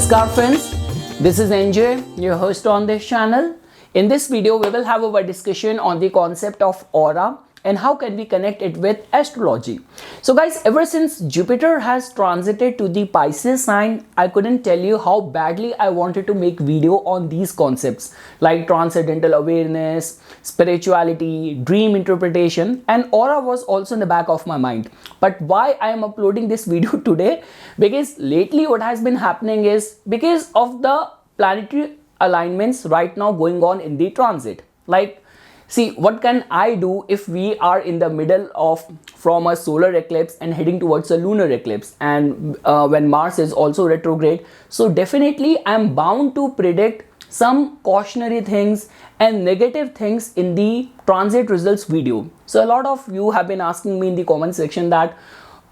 Namaskar friends, this is NJ, your host on this channel. In this video, we will have our discussion on the concept of aura and how can we connect it with astrology. So guys, ever since Jupiter has transited to the Pisces sign, I couldn't tell you how badly I wanted to make video on these concepts like transcendental awareness, spirituality, dream interpretation, and aura was also in the back of my mind. But why I am uploading this video today? Because lately what has been happening is because of the planetary alignments right now going on in the transit. Like, see, what can I do if we are in the middle of from a solar eclipse and heading towards a lunar eclipse, and when Mars is also retrograde? So definitely I'm bound to predict some cautionary things and negative things in the transit results video. So a lot of you have been asking me in the comment section that,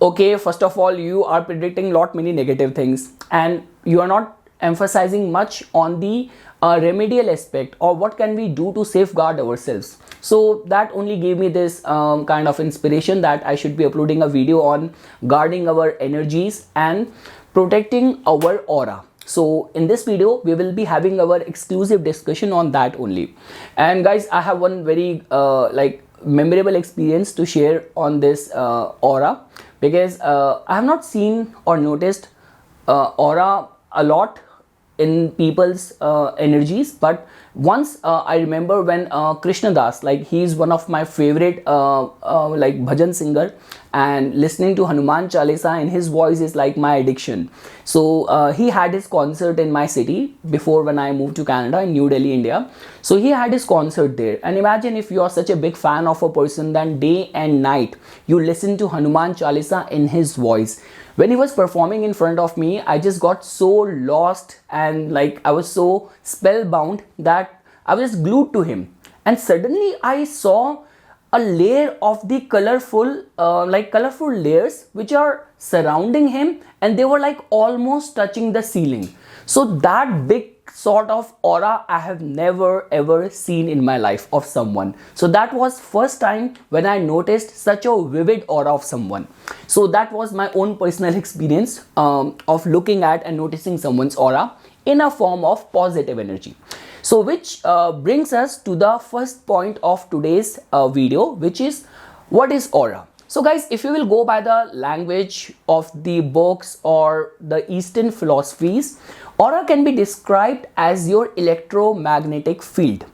okay, first of all, you are predicting many negative things and you are not emphasizing much on the remedial aspect, or what can we do to safeguard ourselves. So that only gave me this kind of inspiration that I should be uploading a video on guarding our energies and protecting our aura. So in this video, we will be having our exclusive discussion on that only. And guys, I have one very memorable experience to share on this aura, because I have not seen or noticed aura a lot in people's energies, but once I remember when Krishna Das, like he is one of my favorite bhajan singer, and listening to Hanuman Chalisa in his voice is like my addiction. So he had his concert in my city before when I moved to Canada in New Delhi, India. So he had his concert there, and imagine if you are such a big fan of a person, then day and night you listen to Hanuman Chalisa in his voice. When he was performing in front of me, I just got so lost and I was so spellbound that I was glued to him. And suddenly I saw a layer of the colorful layers which are surrounding him, and they were almost touching the ceiling. So that big sort of aura I have never ever seen in my life of someone. So that was first time when I noticed such a vivid aura of someone. So that was my own personal experience of looking at and noticing someone's aura in a form of positive energy. So which brings us to the first point of today's video, which is what is aura. So guys, if you will go by the language of the books or the Eastern philosophies, aura can be described as your electromagnetic field.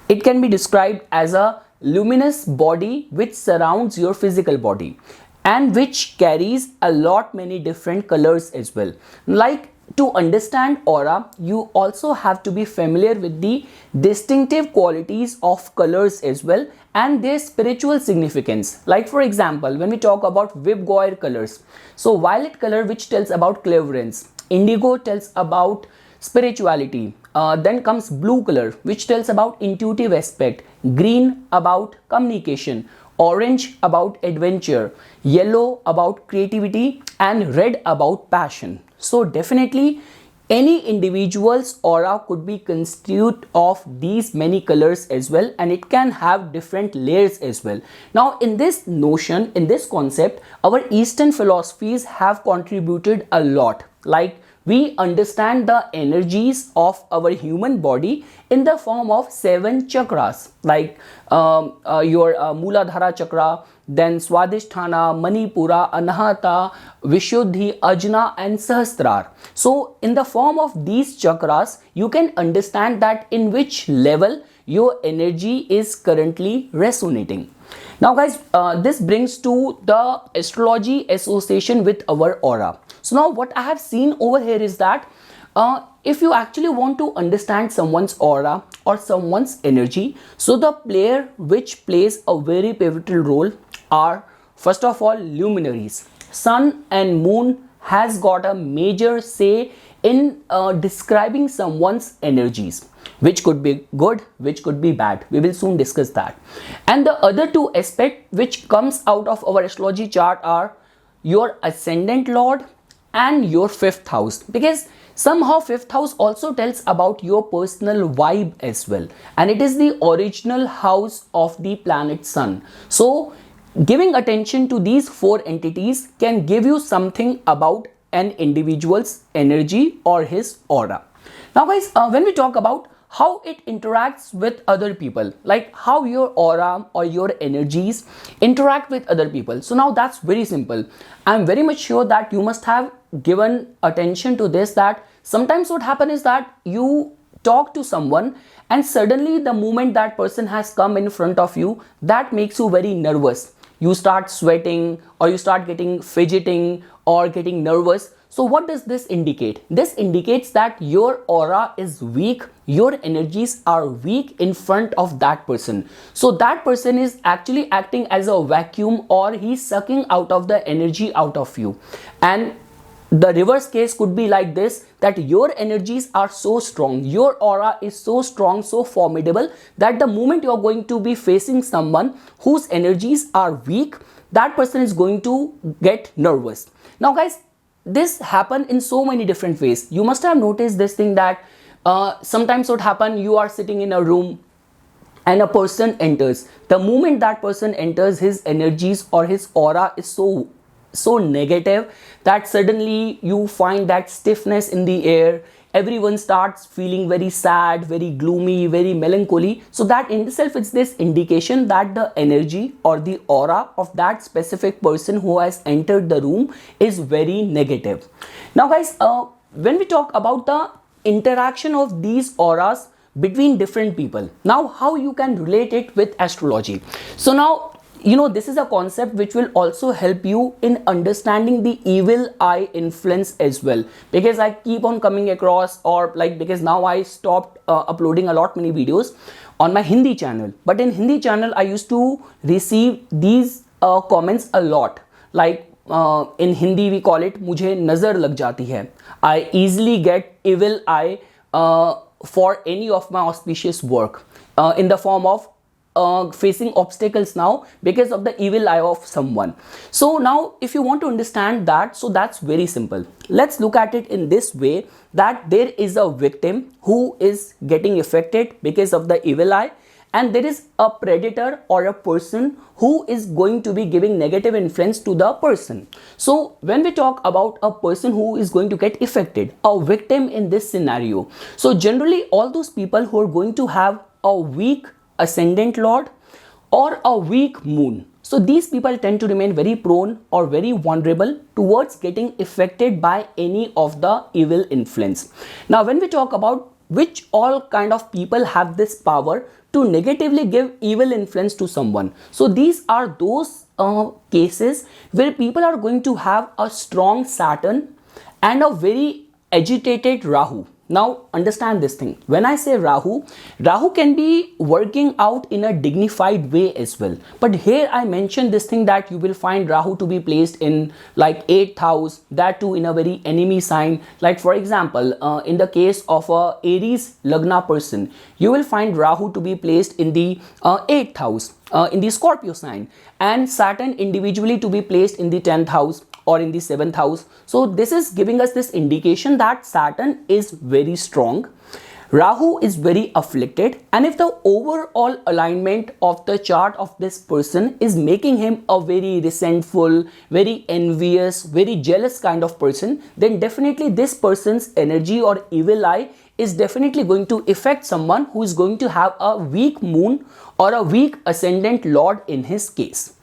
It can be described as a luminous body which surrounds your physical body and which carries many different colors as well. Like, to understand aura, you also have to be familiar with the distinctive qualities of colors as well and their spiritual significance. Like, for example, when we talk about Vibgyor colors, so violet color which tells about cleverance, indigo tells about spirituality, then comes blue color which tells about intuitive aspect, green about communication, orange about adventure, yellow about creativity, and red about passion. So definitely any individual's aura could be constituted of these many colors as well, and it can have different layers as well. Now in this notion, in this concept, our Eastern philosophies have contributed a lot. Like, we understand the energies of our human body in the form of 7 chakras, like your Mooladhara chakra, then Swadhisthana, Manipura, Anahata, Vishuddhi, Ajna, and Sahasrar. So in the form of these chakras, you can understand that in which level your energy is currently resonating. Now guys, this brings to the astrology association with our aura. So now what I have seen over here is that if you actually want to understand someone's aura or someone's energy, so the player which plays a very pivotal role are, first of all, luminaries. Sun and moon has got a major say in describing someone's energies, which could be good, which could be bad. We will soon discuss that. And the other two aspects which comes out of our astrology chart are your ascendant lord and your 5th house, because somehow 5th house also tells about your personal vibe as well, and it is the original house of the planet Sun. So giving attention to these 4 entities can give you something about an individual's energy or his aura. Now guys, when we talk about how it interacts with other people, like how your aura or your energies interact with other people. So now that's very simple. I'm very much sure that you must have given attention to this, that sometimes what happens is that you talk to someone and suddenly the moment that person has come in front of you, that makes you very nervous. You start sweating or you start getting fidgeting or getting nervous. So what does this indicate? This indicates that your aura is weak, your energies are weak in front of that person. So that person is actually acting as a vacuum, or he's sucking out of the energy out of you. And the reverse case could be like this, that your energies are so strong, your aura is so strong, so formidable, that the moment you are going to be facing someone whose energies are weak, that person is going to get nervous. Now guys, this happen in so many different ways. You must have noticed this thing, that sometimes what happen, you are sitting in a room and a person enters. The moment that person enters, his energies or his aura is so negative that suddenly you find that stiffness in the air. Everyone starts feeling very sad, very gloomy, very melancholy. So that in itself is this indication that the energy or the aura of that specific person who has entered the room is very negative. Now guys, when we talk about the interaction of these auras between different people, now how you can relate it with astrology. So now, you know, this is a concept which will also help you in understanding the evil eye influence as well, because I keep on coming across, or like, because now I stopped uploading a lot many videos on my Hindi channel, but in Hindi channel I used to receive these comments a lot, like in Hindi we call it mujhe nazar lag jati hai. I easily get evil eye for any of my auspicious work in the form of facing obstacles now because of the evil eye of someone. So now if you want to understand that, so that's very simple. Let's look at it in this way, that there is a victim who is getting affected because of the evil eye, and there is a predator or a person who is going to be giving negative influence to the person. So when we talk about a person who is going to get affected, a victim in this scenario, so generally all those people who are going to have a weak ascendant lord or a weak moon, so these people tend to remain very prone or very vulnerable towards getting affected by any of the evil influence. Now when we talk about which all kind of people have this power to negatively give evil influence to someone, so these are those cases where people are going to have a strong Saturn and a very agitated Rahu. Now understand this thing. When I say Rahu can be working out in a dignified way as well. But here I mentioned this thing, that you will find Rahu to be placed in like 8th house, that too in a very enemy sign. Like for example, in the case of a Aries Lagna person, you will find Rahu to be placed in the 8th house, in the Scorpio sign, and Saturn individually to be placed in the 10th house or in the 7th house. So this is giving us this indication that Saturn is very strong, Rahu is very afflicted, and if the overall alignment of the chart of this person is making him a very resentful, very envious, very jealous kind of person, then definitely this person's energy or evil eye is definitely going to affect someone who is going to have a weak moon or a weak ascendant lord in his case.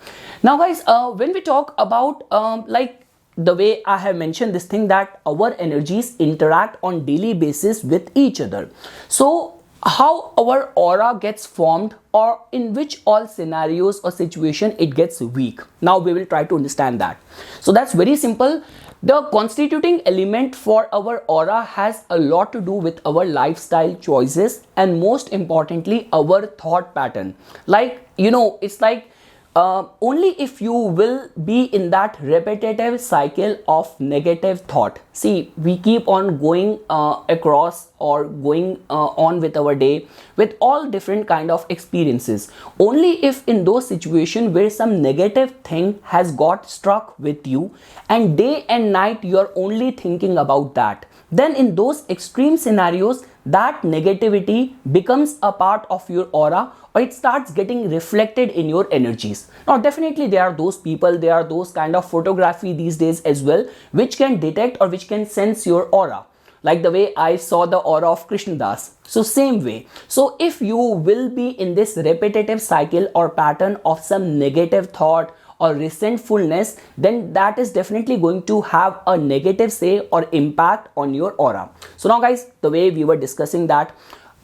Now guys, when we talk about like the way I have mentioned this thing, that our energies interact on daily basis with each other. So how our aura gets formed, or in which all scenarios or situation it gets weak. Now we will try to understand that. So that's very simple. The constituting element for our aura has a lot to do with our lifestyle choices, and most importantly our thought pattern. Like, you know, it's like only if you will be in that repetitive cycle of negative thought. See, we keep on going across or going on with our day with all different kind of experiences. Only if in those situations where some negative thing has got struck with you and day and night you are only thinking about that, then in those extreme scenarios that negativity becomes a part of your aura, or it starts getting reflected in your energies. Now definitely there are those people, there are those kind of photography these days as well, which can detect or which can sense your aura, like the way I saw the aura of Krishnadas. So same way. So if you will be in this repetitive cycle or pattern of some negative thought or resentfulness, then that is definitely going to have a negative say or impact on your aura. So now guys, the way we were discussing that,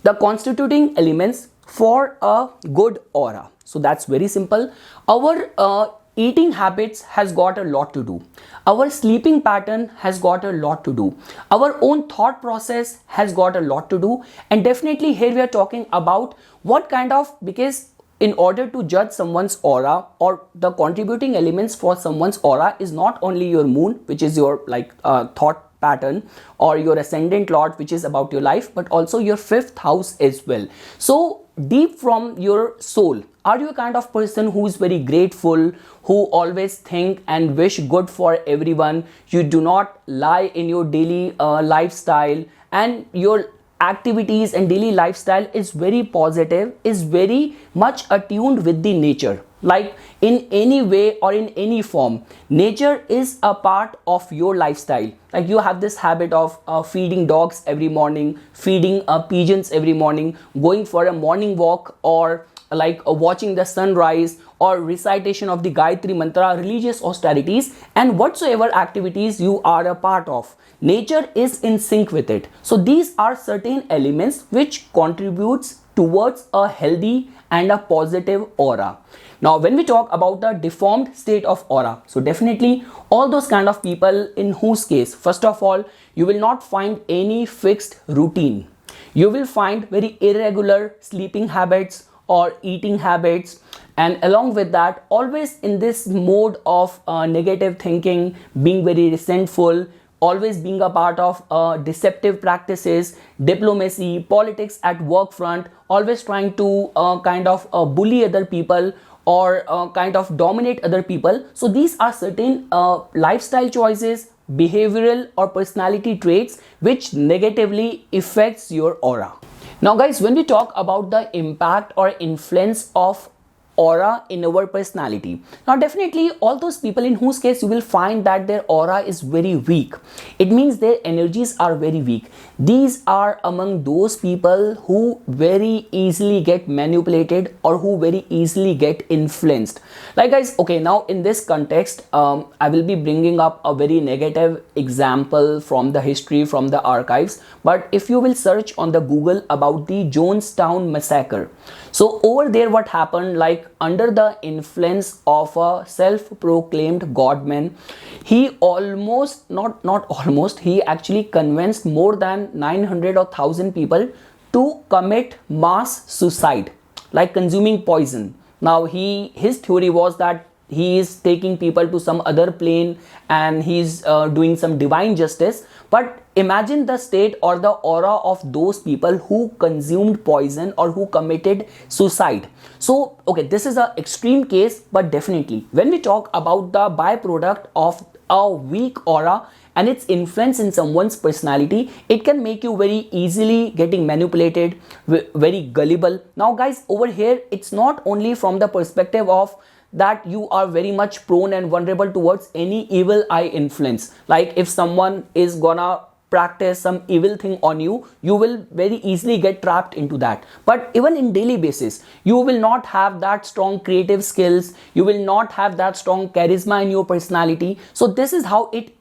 the constituting elements for a good aura. So that's very simple. Our eating habits has got a lot to do. Our sleeping pattern has got a lot to do. Our own thought process has got a lot to do. And definitely here we are talking about what kind of, because in order to judge someone's aura, or the contributing elements for someone's aura is not only your moon, which is your thought pattern, or your ascendant lord, which is about your life, but also your fifth house as well. So deep from your soul, are you a kind of person who is very grateful, who always think and wish good for everyone? You do not lie in your daily lifestyle, and your activities and daily lifestyle is very positive, is very much attuned with the nature. Like in any way or in any form, nature is a part of your lifestyle. Like you have this habit of feeding dogs every morning, feeding pigeons every morning, going for a morning walk, or watching the sunrise, or recitation of the Gayatri Mantra, religious austerities, and whatsoever activities you are a part of. Nature is in sync with it. So these are certain elements which contributes towards a healthy and a positive aura. Now when we talk about the deformed state of aura, so definitely all those kind of people in whose case, first of all, you will not find any fixed routine. You will find very irregular sleeping habits or eating habits, and along with that, always in this mode of negative thinking, being very resentful, always being a part of deceptive practices, diplomacy, politics at work front, always trying to bully other people, or kind of dominate other people. So these are certain lifestyle choices, behavioral or personality traits which negatively affects your aura. Now guys, when we talk about the impact or influence of aura in our personality, now definitely all those people in whose case you will find that their aura is very weak, it means their energies are very weak. These are among those people who very easily get manipulated, or who very easily get influenced. Like guys, okay, now in this context, I will be bringing up a very negative example from the history, from the archives. But if you will search on the Google about the Jonestown massacre, so over there what happened, like under the influence of a self-proclaimed godman, he he actually convinced more than 900 or 1000 people to commit mass suicide, like consuming poison. Now his theory was that he is taking people to some other plane, and he's doing some divine justice. But imagine the state or the aura of those people who consumed poison or who committed suicide. So okay, this is an extreme case, but definitely when we talk about the byproduct of a weak aura and its influence in someone's personality, it can make you very easily getting manipulated, very gullible. Now guys, over here it's not only from the perspective of that you are very much prone and vulnerable towards any evil eye influence. Like if someone is gonna practice some evil thing on you, you will very easily get trapped into that. But even in daily basis, you will not have that strong creative skills, you will not have that strong charisma in your personality. So this is how it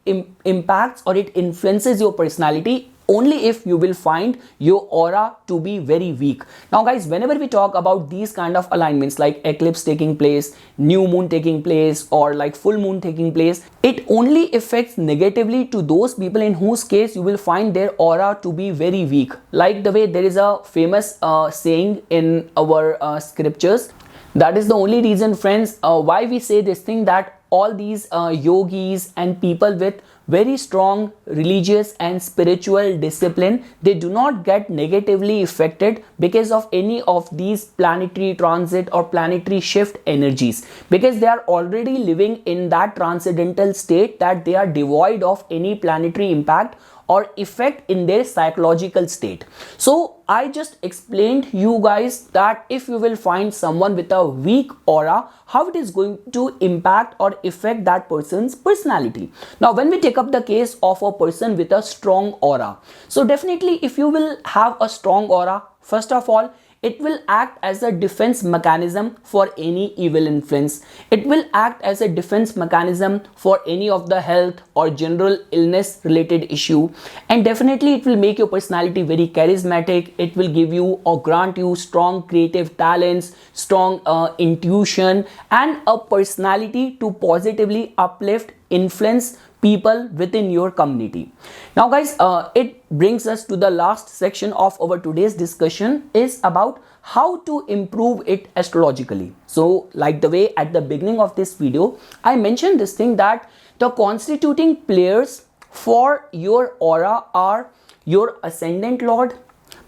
impacts or it influences your personality, only if you will find your aura to be very weak. Now guys, whenever we talk about these kind of alignments, like eclipse taking place, new moon taking place, or like full moon taking place, it only affects negatively to those people in whose case you will find their aura to be very weak. Like the way there is a famous saying in our scriptures. That is the only reason, friends, why we say this thing, that all these yogis and people with very strong religious and spiritual discipline, they do not get negatively affected because of any of these planetary transit or planetary shift energies, because they are already living in that transcendental state that they are devoid of any planetary impact or effect in their psychological state. So I just explained you guys that if you will find someone with a weak aura, how it is going to impact or affect that person's personality. Now when we take up the case of a person with a strong aura, so definitely if you will have a strong aura, first of all, it will act as a defense mechanism for any evil influence. It will act as a defense mechanism for any of the health or general illness related issue, and definitely it will make your personality very charismatic. It will give you or grant you strong creative talents, strong intuition, and a personality to positively uplift, influence people within your community. Now guys, it brings us to the last section of our today's discussion, is about how to improve it astrologically. So like the way at the beginning of this video I mentioned this thing, that the constituting players for your aura are your ascendant lord,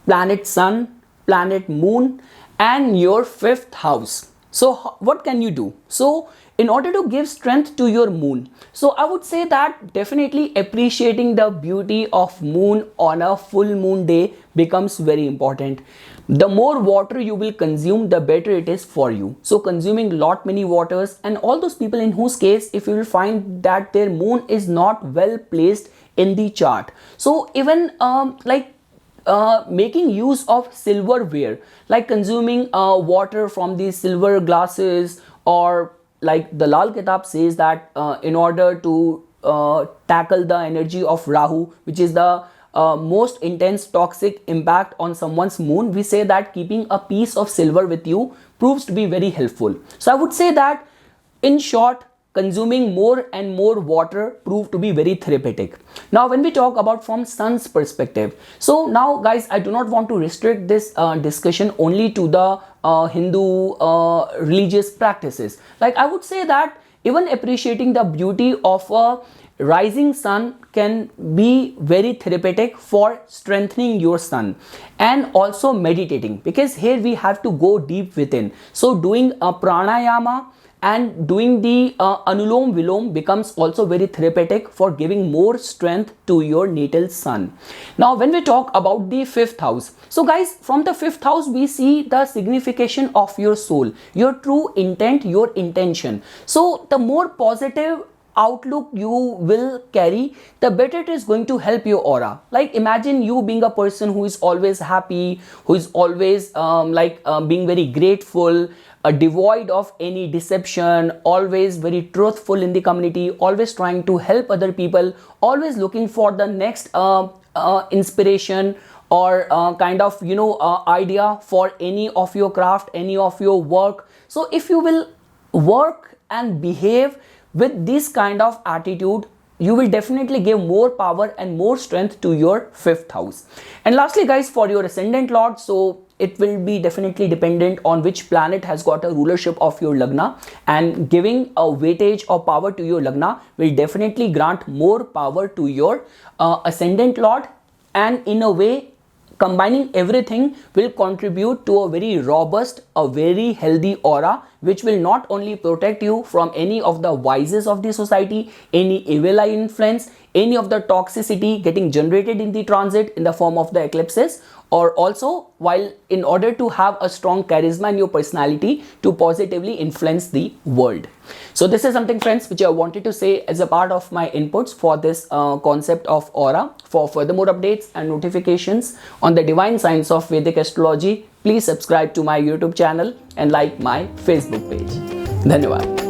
planet sun, planet moon, and your fifth house. So what can you do? So in order to give strength to your moon, so I would say that definitely appreciating the beauty of moon on a full moon day becomes very important. The more water you will consume, the better it is for you. So consuming lot many waters, and all those people in whose case if you will find that their moon is not well placed in the chart, so even making use of silverware, like consuming water from these silver glasses, or like the Lal Kitab says that in order to tackle the energy of Rahu, which is the most intense toxic impact on someone's moon, we say that keeping a piece of silver with you proves to be very helpful. So I would say that in short, consuming more and more water prove to be very therapeutic. Now when we talk about from sun's perspective, so now guys, I do not want to restrict this discussion only to the Hindu religious practices. Like I would say that even appreciating the beauty of a rising sun can be very therapeutic for strengthening your sun, and also meditating, because here we have to go deep within. So doing a pranayama and doing the anulom vilom becomes also very therapeutic for giving more strength to your natal sun. Now when we talk about the fifth house, so guys, from the fifth house we see the signification of your soul, your true intent, your intention. So the more positive outlook you will carry, the better it is going to help your aura. Like imagine you being a person who is always happy, who is always being very grateful, devoid of any deception, always very truthful in the community, always trying to help other people, always looking for the next inspiration or idea for any of your craft, any of your work. So if you will work and behave with this kind of attitude, you will definitely give more power and more strength to your fifth house. And lastly guys, for your ascendant lord, so it will be definitely dependent on which planet has got a rulership of your lagna, and giving a weightage or power to your lagna will definitely grant more power to your ascendant lord, and in a way combining everything will contribute to a very robust, a very healthy aura, which will not only protect you from any of the vices of the society, any evil eye influence, any of the toxicity getting generated in the transit in the form of the eclipses, or also while in order to have a strong charisma in your personality to positively influence the world. So this is something friends which I wanted to say as a part of my inputs for this concept of aura. For further more updates and notifications on the divine science of Vedic astrology, please subscribe to my YouTube channel and like my Facebook page. Dhanyawad.